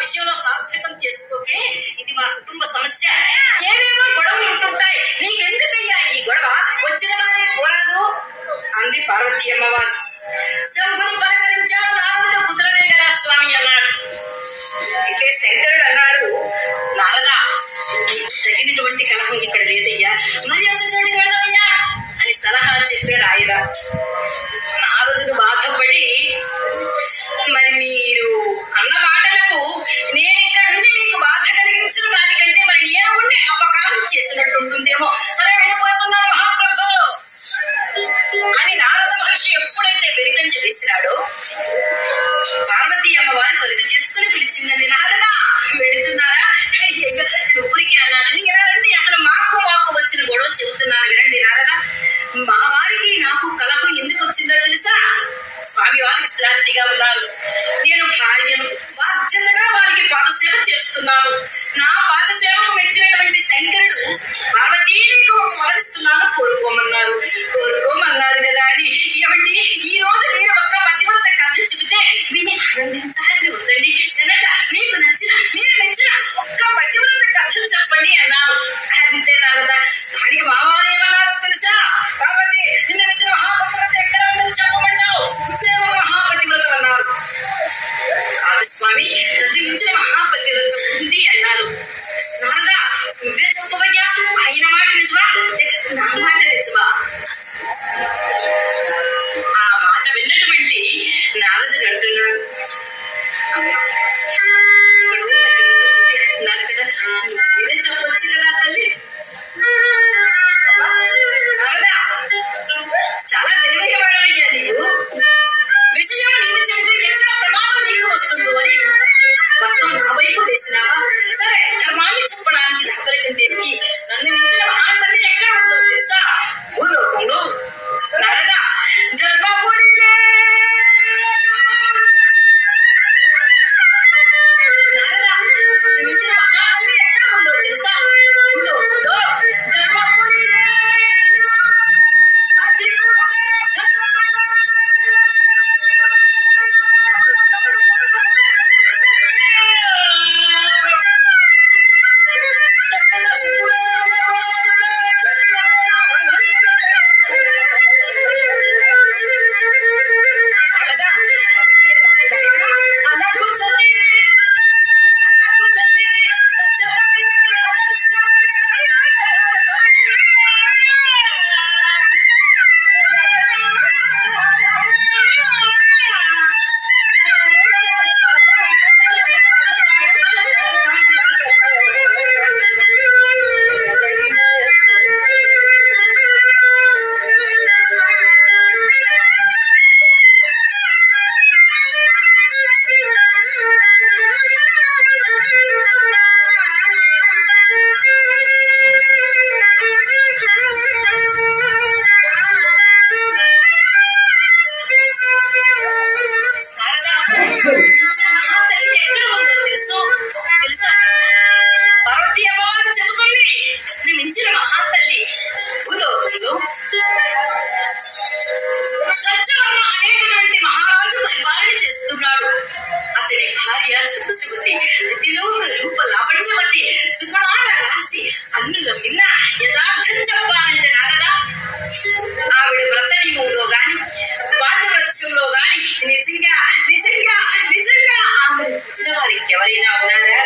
విషయంలో సాత్వికం చేసుకోకే, ఇది మా కుటుంబ సమస్య. ఏవేవో గొడవలు ఉంటుంటాయి, నీకెందుకయ్యా ఈ గొడవ, వచ్చిన వారే పోరాదు అంది పార్వతీ అమ్మవారు. శంభుని పలకరించాడు నారదుడు. కుశలమే కదా స్వామి అన్నాడు. అయితే శంకరుడు అన్నాడు, నారదా, నీకు తగినటువంటి కలహం ఇక్కడ లేదయ్యా, మరి అంత చోటికి వెళ్ళవయ్యా అని సలహా చెప్పారు ఆయన. నారదుడు బాధపడి, మరి మీరు అన్న మాటలకు నేను ఇక్కడ నుండి మీకు బాధ కలిగించిన దానికంటే మరి నేను ఉండి అపకారం చేసినట్టు ఉంటుందేమో, సరే వెళ్ళిపోతున్నా మహాప్రభు అని నారద మహర్షి ఎప్పుడైతే వెలికంచి వేసినాడో పార్వతీ అమ్మవారి తలుపు చేసుకుని పిలిచిందండి. నారదా, వెళుతున్నారా? నేను ఊరికి అన్నానని ఎలా రండి, అసలు మాకు వచ్చిన గొడవ చెబుతున్నాను వినండి. నారదా, మా వారికి నాకు కలహం ఎందుకు వచ్చిందో తెలుసా? స్వామి వారికి శ్రాంతిగా ఉన్నారు, నేను భార్యను, బాధ్యతగా వారికి పాదసేవ చేస్తున్నాను. నా పాదసేవకు మెచ్చినటువంటి శంకరుడు పార్వతీ నీకు వరదిస్తున్నాను, కోరుకోమన్నారు కదా అని. ఏమంటే ఈ రోజు మీరు ఒక్క పతివ్రత కథ చెబితే విని ఆనందించాలని ఉందండి. కనుక మీకు నచ్చిన, మీరు మెచ్చిన ఒక్క పతివ్రత కథ చెప్పండి అన్నారు. అంతే నారదా. దానికి మావారు ఏమన్నారో తెలుసా? పార్వతి, నిన్న మెచ్చిన మహాపతివ్రత ఎక్కడ ఉందని చెప్పమంటావు? మహాపతివ్రత అన్నారు. కాదు స్వామి, ప్రతి మించిన మహాపతివ్రత ఉంది అన్నారు. నారదా, నువ్వే చెప్పవయ్యా, ఆయన మాట నిజమా, నా మాట నిజమా? ఆ మాట విన్నటువంటి నారదుడు అంటున్నాడు, అంటున్నారు కదా, మీరే చెప్పొచ్చు కదా తల్లి. నారదా, చాలా తెలివైన వాడవయ్యా నీవు. విషయం నీకు చెబితే ఎంత ప్రమాదం నీకు వస్తుందో అని మొత్తం నా వైపు వేసినావా? సరే, ధర్మాన్ని చెప్పడానికి దాపరికం దేనికి? నన్ను మించిన మహాతల్లి ఎక్కడ ఉందో తెలుసా? భూలోకంలో. నారదా, జన్మపురిలో నారదా, నన్ను మించిన మహాతల్లి ఎక్కడ ఉందో తెలుసా? భూలోకంలో జన్మపురిలో ఆవిడ వ్రతనియమంలో గాని పాదవృక్షంలో గాని నిజంగా నిజంగా నిజంగా ఆమె ఇచ్చిన వారికి ఎవరైనా ఉన్నారా?